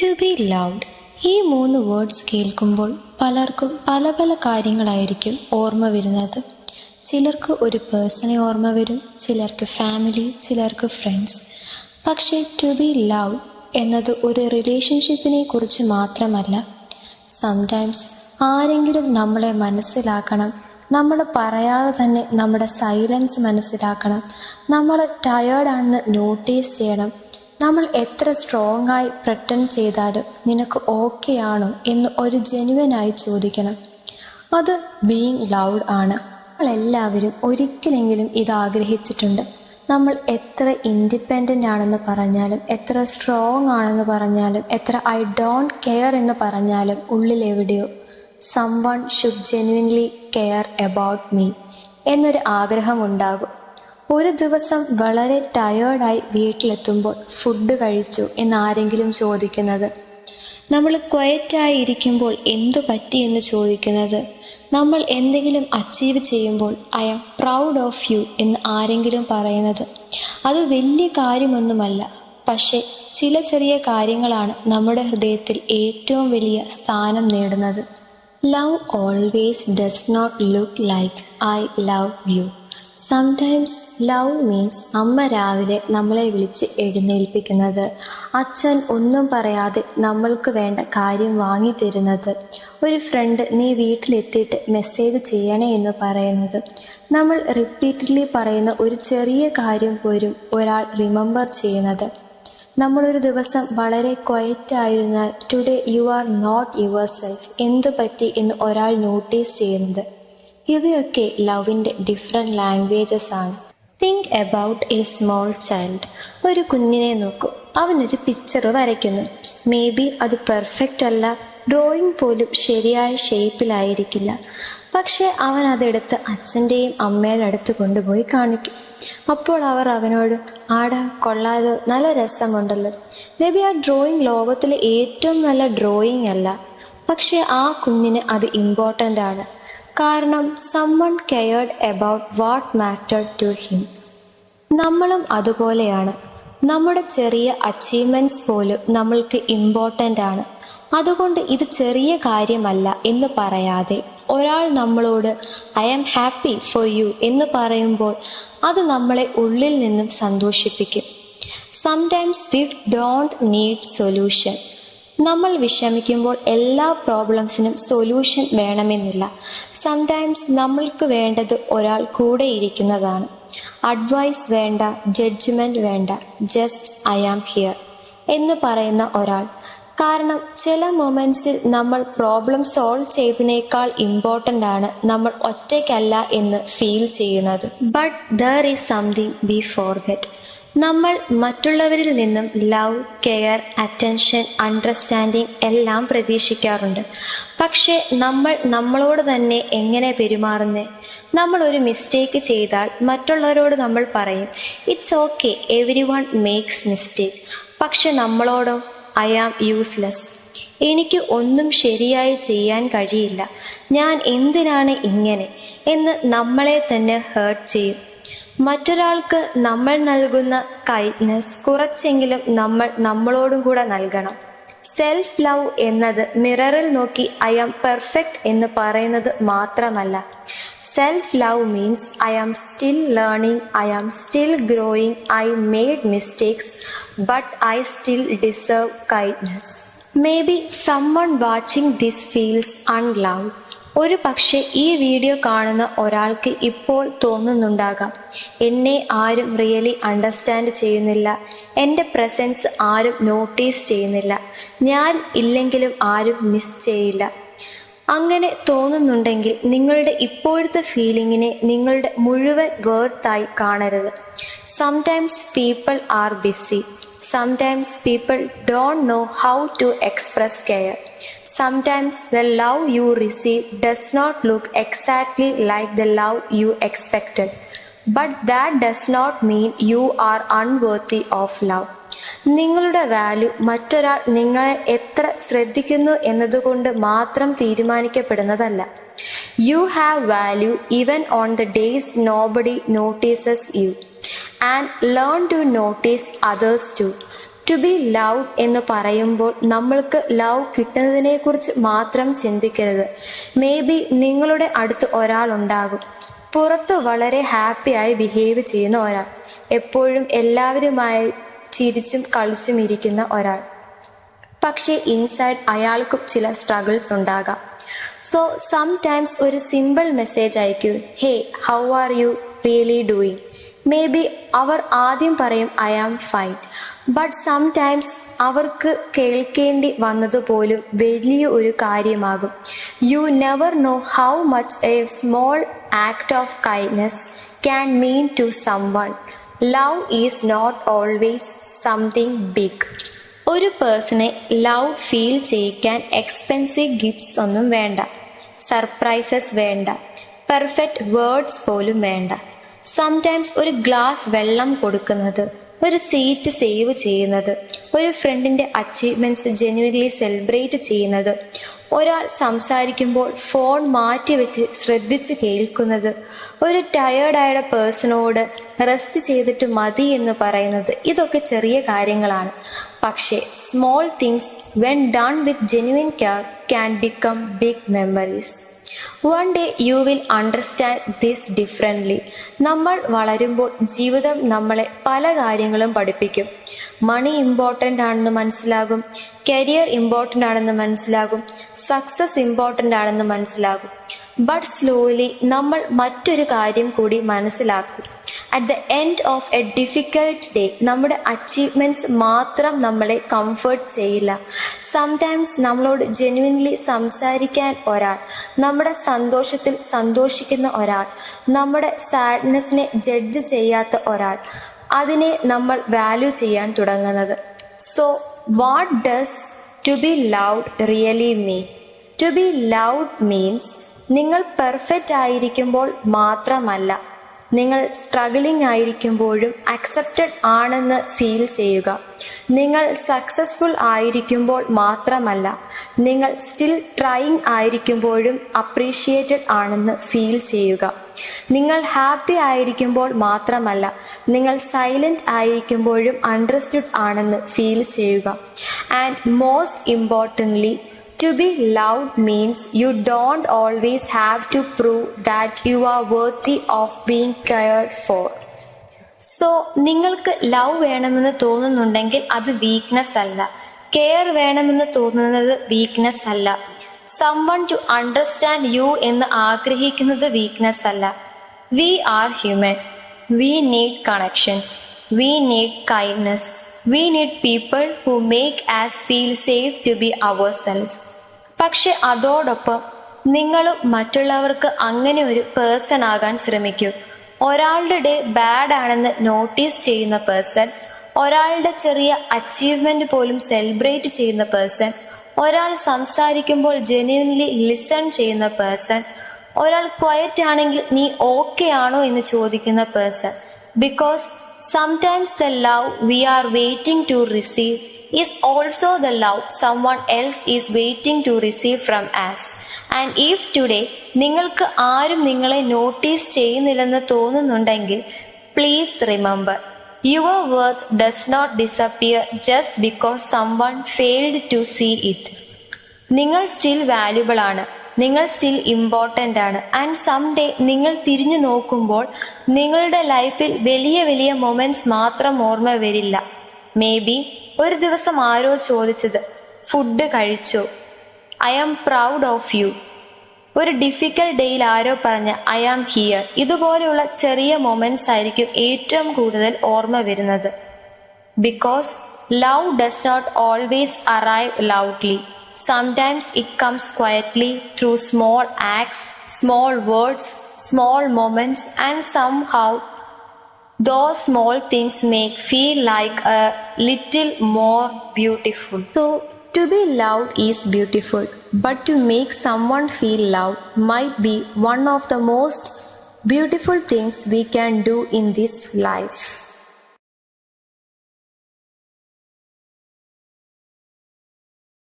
To be loved. ഈ 3 words കേൾക്കുമ്പോൾ പലർക്കും പല പല കാര്യങ്ങളായിരിക്കും ഓർമ്മ വരുന്നത്. ചിലർക്ക് ഒരു പേഴ്സണെ ഓർമ്മ വരും, ചിലർക്ക് ഫാമിലി, ചിലർക്ക് ഫ്രണ്ട്സ്. പക്ഷേ ടു ബി ലവ്ഡ് എന്നത് ഒരു റിലേഷൻഷിപ്പിനെ കുറിച്ച് മാത്രമല്ല. സംടൈംസ് ആരെങ്കിലും നമ്മളെ മനസ്സിലാക്കണം, നമ്മൾ പറയാതെ തന്നെ നമ്മുടെ സൈലൻസ് മനസ്സിലാക്കണം, നമ്മൾ ടയേർഡാണെന്ന് നോട്ടീസ് ചെയ്യണം. നമ്മൾ എത്ര സ്ട്രോങ് ആയി പ്രിറ്റൻഡ് ചെയ്താലും നിനക്ക് ഓക്കെ ആണോ എന്ന് ഒരു ജെന്യുവനായി ചോദിക്കണം. അത് ബീയിങ് ലൗഡ് ആണ്. നമ്മളെല്ലാവരും ഒരിക്കലെങ്കിലും ഇത് ആഗ്രഹിച്ചിട്ടുണ്ട്. നമ്മൾ എത്ര ഇൻഡിപെൻഡൻ്റ് ആണെന്ന് പറഞ്ഞാലും, എത്ര സ്ട്രോങ് ആണെന്ന് പറഞ്ഞാലും, എത്ര ഐ ഡോണ്ട് കെയർ എന്ന് പറഞ്ഞാലും ഉള്ളിലെവിടെയോ someone should genuinely care about me എന്നൊരു ആഗ്രഹമുണ്ടാകും. ഒരു ദിവസം വളരെ ടയേർഡായി വീട്ടിലെത്തുമ്പോൾ ഫുഡ് കഴിച്ചു എന്നാരെങ്കിലും ചോദിക്കുന്നത്, നമ്മൾ ക്വയറ്റായി ഇരിക്കുമ്പോൾ എന്തു പറ്റി എന്ന് ചോദിക്കുന്നത്, നമ്മൾ എന്തെങ്കിലും അച്ചീവ് ചെയ്യുമ്പോൾ I am proud of you എന്ന് ആരെങ്കിലും പറയുന്നത്, അത് വലിയ കാര്യമൊന്നുമല്ല. പക്ഷേ ചില ചെറിയ കാര്യങ്ങളാണ് നമ്മുടെ ഹൃദയത്തിൽ ഏറ്റവും വലിയ സ്ഥാനം നേടുന്നത്. Love always does not look like I love you. Sometimes love means അമ്മ രാവിലെ നമ്മളെ വിളിച്ച് എഴുന്നേൽപ്പിക്കുന്നത്, അച്ഛൻ ഒന്നും പറയാതെ നമ്മൾക്ക് വേണ്ട കാര്യം വാങ്ങിത്തരുന്നത്, ഒരു ഫ്രണ്ട് നീ വീട്ടിലെത്തിയിട്ട് മെസ്സേജ് ചെയ്യണേ എന്ന് പറയുന്നത്, നമ്മൾ റിപ്പീറ്റഡ്ലി പറയുന്ന ഒരു ചെറിയ കാര്യം പോലും ഒരാൾ റിമെമ്പർ ചെയ്യുന്നത്, നമ്മളൊരു ദിവസം വളരെ ക്വയറ്റായിരുന്നാൽ today you are not yourself, എന്തു പറ്റി എന്ന് ഒരാൾ നോട്ടീസ് ചെയ്യുന്നത്, ഇവയൊക്കെ ലവിൻ്റെ ഡിഫറെൻറ്റ് ലാംഗ്വേജസ് ആണ്. Think about a small child. ഒരു കുഞ്ഞിനെ നോക്കൂ, അവനൊരു പിക്ചർ വരയ്ക്കുന്നു. മേ ബി അത് പെർഫെക്റ്റ് അല്ല, ഡ്രോയിങ് പോലും ശരിയായ ഷേപ്പിലായിരിക്കില്ല. പക്ഷേ അവൻ അതെടുത്ത് അച്ഛൻ്റെയും അമ്മയുടെ അടുത്ത് കൊണ്ടുപോയി കാണിക്കും. അപ്പോൾ അവർ അവനോട്, ആടാ കൊള്ളാലോ, നല്ല രസമുണ്ടല്ലോ. മേ ബി ആ ഡ്രോയിങ് ലോകത്തിലെ ഏറ്റവും നല്ല ഡ്രോയിങ് അല്ല, പക്ഷേ ആ കുഞ്ഞിന് അത് ഇമ്പോർട്ടൻ്റ് ആണ്. കാരണം someone cared about what mattered to him. നമ്മളും അതുപോലെയാണ്. നമ്മുടെ ചെറിയ അച്ചീവ്മെൻറ്റ്സ് പോലും നമ്മൾക്ക് ഇമ്പോർട്ടൻ്റ് ആണ്. അതുകൊണ്ട് ഇത് ചെറിയ കാര്യമല്ല എന്ന് പറയാതെ ഒരാൾ നമ്മളോട് I am happy for you എന്ന് പറയുമ്പോൾ അത് നമ്മളെ ഉള്ളിൽ നിന്നും സന്തോഷിപ്പിക്കും. Sometimes we don't need solution. നമ്മൾ വിഷമിക്കുമ്പോൾ എല്ലാ പ്രോബ്ലംസിനും സൊല്യൂഷൻ വേണമെന്നില്ല. സംടൈംസ് നമ്മൾക്ക് വേണ്ടത് ഒരാൾ കൂടെ ഇരിക്കുന്നതാണ്. അഡ്വൈസ് വേണ്ട, ജഡ്ജ്മെൻറ്റ് വേണ്ട, ജസ്റ്റ് ഐ ആം ഹിയർ എന്ന് പറയുന്ന ഒരാൾ. കാരണം ചില മൊമെൻറ്റ്സിൽ നമ്മൾ പ്രോബ്ലം സോൾവ് ചെയ്തതിനേക്കാൾ ഇമ്പോർട്ടൻ്റ് ആണ് നമ്മൾ ഒറ്റയ്ക്കല്ല എന്ന് ഫീൽ ചെയ്യുന്നത്. But there is something we forget. നമ്മൾ മറ്റുള്ളവരിൽ നിന്നും ലവ്, കെയർ, അറ്റൻഷൻ, അണ്ടർസ്റ്റാൻഡിങ് എല്ലാം പ്രതീക്ഷിക്കാറുണ്ട്. പക്ഷേ നമ്മൾ നമ്മളോട് തന്നെ എങ്ങനെ പെരുമാറുന്നേ? നമ്മൾ ഒരു മിസ്റ്റേക്ക് ചെയ്താൽ മറ്റുള്ളവരോട് നമ്മൾ പറയും it's okay, every one makes mistake. പക്ഷെ നമ്മളോടോ ഐ ആം യൂസ്ലെസ്, എനിക്ക് ഒന്നും ശരിയായി ചെയ്യാൻ കഴിയില്ല, ഞാൻ എന്തിനാണ് ഇങ്ങനെ എന്ന് നമ്മളെ തന്നെ ഹേർട്ട് ചെയ്യും. മറ്റൊരാൾക്ക് നമ്മൾ നൽകുന്ന കൈൻഡ്നെസ് കുറച്ചെങ്കിലും നമ്മൾ നമ്മളോടും കൂടെ നൽകണം. സെൽഫ് ലവ് എന്നത് മിററിൽ നോക്കി ഐ ആം പെർഫെക്റ്റ് എന്ന് പറയുന്നത് മാത്രമല്ല. Self love means I am still learning, I am still growing, I made mistakes but I still deserve kindness. May be someone watching this feels unloved. ഒരു പക്ഷേ ഈ video കാണുന്ന ഒരാൾക്ക് ഇപ്പോൾ തോന്നുന്നുണ്ടാകാം, എന്നെ ആരും റിയലി അണ്ടർസ്റ്റാൻഡ് ചെയ്യുന്നില്ല, എൻ്റെ പ്രസൻസ് ആരും നോട്ടീസ് ചെയ്യുന്നില്ല, ഞാൻ ഇല്ലെങ്കിലും ആരും മിസ് ചെയ്യില്ല. അങ്ങനെ തോന്നുന്നുണ്ടെങ്കിൽ നിങ്ങളുടെ ഇപ്പോഴത്തെ ഫീലിങ്ങിനെ നിങ്ങളുടെ മുഴുവൻ വേർത്തായി കാണരുത്. Sometimes people are BC. Sometimes people don't know how to express care. Sometimes the love you receive does not look exactly like the love you expected. But that does not mean you are unworthy of love. നിങ്ങളുടെ value മറ്റൊരാൾ നിങ്ങളെ എത്ര ശ്രദ്ധിക്കുന്നു എന്നതുകൊണ്ട് മാത്രം തീരുമാനിക്കപ്പെടുന്നതല്ല. You have value even on the days nobody notices you. And learn to notice others too. To be love എന്ന് പറയുമ്പോൾ നമ്മൾക്ക് ലവ് കിട്ടുന്നതിനെക്കുറിച്ച് മാത്രം ചിന്തിക്കരുത്. മേ ബി നിങ്ങളുടെ അടുത്ത് ഒരാളുണ്ടാകും, പുറത്ത് വളരെ ഹാപ്പിയായി ബിഹേവ് ചെയ്യുന്ന ഒരാൾ, എപ്പോഴും എല്ലാവരുമായി ചിരിച്ചും കളിച്ചും ഇരിക്കുന്ന ഒരാൾ. പക്ഷേ ഇൻസൈഡ് അയാൾക്കും ചില സ്ട്രഗിൾസ് ഉണ്ടാകാം. സോ സംടൈംസ് ഒരു സിമ്പിൾ മെസ്സേജ് അയക്കൂ, hey how are you really doing. Maybe അവർ ആദ്യം പറയും I am fine, but sometimes അവർക്ക് കേൾക്കേണ്ടി വന്നതുപോലും വലിയ ഒരു കാര്യമാകും. You never know how much a small act of kindness can mean to someone. Love is not always something big. ഒരു പേഴ്സണെ ലവ് ഫീൽ ചെയ്യിക്കാൻ എക്സ്പെൻസീവ് ഗിഫ്റ്റ്സ് ഒന്നും വേണ്ട, സർപ്രൈസസ് വേണ്ട, പെർഫെക്റ്റ് വേർഡ്സ് പോലും വേണ്ട. സംടൈംസ് ഒരു ഗ്ലാസ് വെള്ളം കൊടുക്കുന്നത്, ഒരു സീറ്റ് സേവ് ചെയ്യുന്നത്, ഒരു ഫ്രണ്ടിൻ്റെ അച്ചീവ്മെൻറ്റ്സ് ജെന്യുവൻലി സെലിബ്രേറ്റ് ചെയ്യുന്നത്, ഒരാൾ സംസാരിക്കുമ്പോൾ ഫോൺ മാറ്റിവെച്ച് ശ്രദ്ധിച്ച് കേൾക്കുന്നത്, ഒരു ടയേർഡായ പേഴ്സണോട് റെസ്റ്റ് ചെയ്തിട്ട് മതി എന്ന് പറയുന്നത്, ഇതൊക്കെ ചെറിയ കാര്യങ്ങളാണ്. പക്ഷേ small things when done with genuine care can become big memories. One day you will understand this differently. നമ്മൾ വളരുമ്പോൾ ജീവിതം നമ്മളെ പല കാര്യങ്ങളും പഠിപ്പിക്കും. മണി ഇമ്പോർട്ടൻ്റ് ആണെന്ന് മനസ്സിലാകും, കരിയർ ഇമ്പോർട്ടൻ്റ് ആണെന്ന് മനസ്സിലാകും, സക്സസ് ഇമ്പോർട്ടൻ്റ് ആണെന്ന് മനസ്സിലാകും. ബട്ട് സ്ലോലി നമ്മൾ മറ്റൊരു കാര്യം കൂടി മനസ്സിലാക്കും. At the end of A difficult day നമ്മുടെ അച്ചീവ്മെൻറ്റ്സ് മാത്രം നമ്മളെ കംഫർട്ട് ചെയ്യില്ല. സംടൈംസ് നമ്മളോട് ജെന്യുവൻലി സംസാരിക്കാൻ ഒരാൾ, നമ്മുടെ സന്തോഷത്തിൽ സന്തോഷിക്കുന്ന ഒരാൾ, നമ്മുടെ സാഡ്നെസ്സിനെ ജഡ്ജ് ചെയ്യാത്ത ഒരാൾ, അതിനെ നമ്മൾ വാല്യൂ ചെയ്യാൻ തുടങ്ങുന്നത്. So what does to be loved really mean? To be loved means നിങ്ങൾ പെർഫെക്റ്റ് ആയിരിക്കുമ്പോൾ മാത്രമല്ല, നിങ്ങൾ സ്ട്രഗിളിംഗ് ആയിരിക്കുമ്പോഴും അക്സെപ്റ്റഡ് ആണെന്ന് ഫീൽ ചെയ്യുക. നിങ്ങൾ സക്സസ്ഫുൾ ആയിരിക്കുമ്പോൾ മാത്രമല്ല, നിങ്ങൾ സ്റ്റിൽ ട്രൈയിങ് ആയിരിക്കുമ്പോഴും അപ്രീഷിയേറ്റഡ് ആണെന്ന് ഫീൽ ചെയ്യുക. നിങ്ങൾ ഹാപ്പി ആയിരിക്കുമ്പോൾ മാത്രമല്ല, നിങ്ങൾ സൈലൻ്റ് ആയിരിക്കുമ്പോഴും അണ്ടർസ്റ്റുഡ് ആണെന്ന് ഫീൽ ചെയ്യുക. And most importantly, to be loved means you don't always have to prove that you are worthy of being cared for. So നിങ്ങൾക്ക് ലവ് വേണമെന്ന് തോന്നുന്നുണ്ടെങ്കിൽ അത് വീക്ക്നെസ് അല്ല. കെയർ വേണമെന്ന് തോന്നുന്നത് വീക്ക്നെസ് അല്ല. someone to understand you എന്ന് ആഗ്രഹിക്കുന്നത് വീക്ക്നെസ് അല്ല. We are human. We need connections. We need kindness. We need people who make us feel safe to be ourselves. പക്ഷെ അതോടൊപ്പം നിങ്ങളും മറ്റുള്ളവർക്ക് അങ്ങനെ ഒരു പേഴ്സൺ ആകാൻ ശ്രമിക്കൂ. ഒരാളുടെ ഡേ ബാഡ് ആണെന്ന് നോട്ടീസ് ചെയ്യുന്ന പേഴ്സൺ, ഒരാളുടെ ചെറിയ അച്ചീവ്മെൻ്റ് പോലും സെലിബ്രേറ്റ് ചെയ്യുന്ന പേഴ്സൺ, ഒരാൾ സംസാരിക്കുമ്പോൾ ജെന്യുവൻലി ലിസൺ ചെയ്യുന്ന പേഴ്സൺ, ഒരാൾ ക്വയറ്റ് ആണെങ്കിൽ നീ ഓക്കെ ആണോ എന്ന് ചോദിക്കുന്ന person. Because sometimes the love we are waiting to receive is also the love someone else is waiting to receive from us. And if today നിങ്ങൾക്ക് ആരും നിങ്ങളെ നോട്ടീസ് ചെയ്യുന്നില്ലെന്ന് തോന്നുന്നുണ്ടെങ്കിൽ, please remember, your worth does not disappear just because someone failed to see it. നിങ്ങൾ still valuable ആണ്, നിങ്ങൾ still important ആണ്. And some day നിങ്ങൾ തിരിഞ്ഞു നോക്കുമ്പോൾ നിങ്ങളുടെ ലൈഫിൽ വലിയ വലിയ മൊമെൻറ്റ്സ് മാത്രം ഓർമ്മ വരില്ല. മേ ബി ഒരു ദിവസം ആരോ ചോദിച്ചത് ഫുഡ് കഴിച്ചോ, I am proud of you. ഒരു ഡിഫിക്കൽട്ട് ഡേയിൽ ആരോ പറഞ്ഞ ഐ ആം ഹിയർ. ഇതുപോലെയുള്ള ചെറിയ മൊമെൻറ്റ്സ് ആയിരിക്കും ഏറ്റവും കൂടുതൽ ഓർമ്മ വരുന്നത്. Because love does not always arrive loudly. Sometimes it comes quietly through small acts, small words, small moments, and somehow those small things make feel like a little more beautiful. So to be loved is beautiful, but to make someone feel loved might be one of the most beautiful things we can do in this life.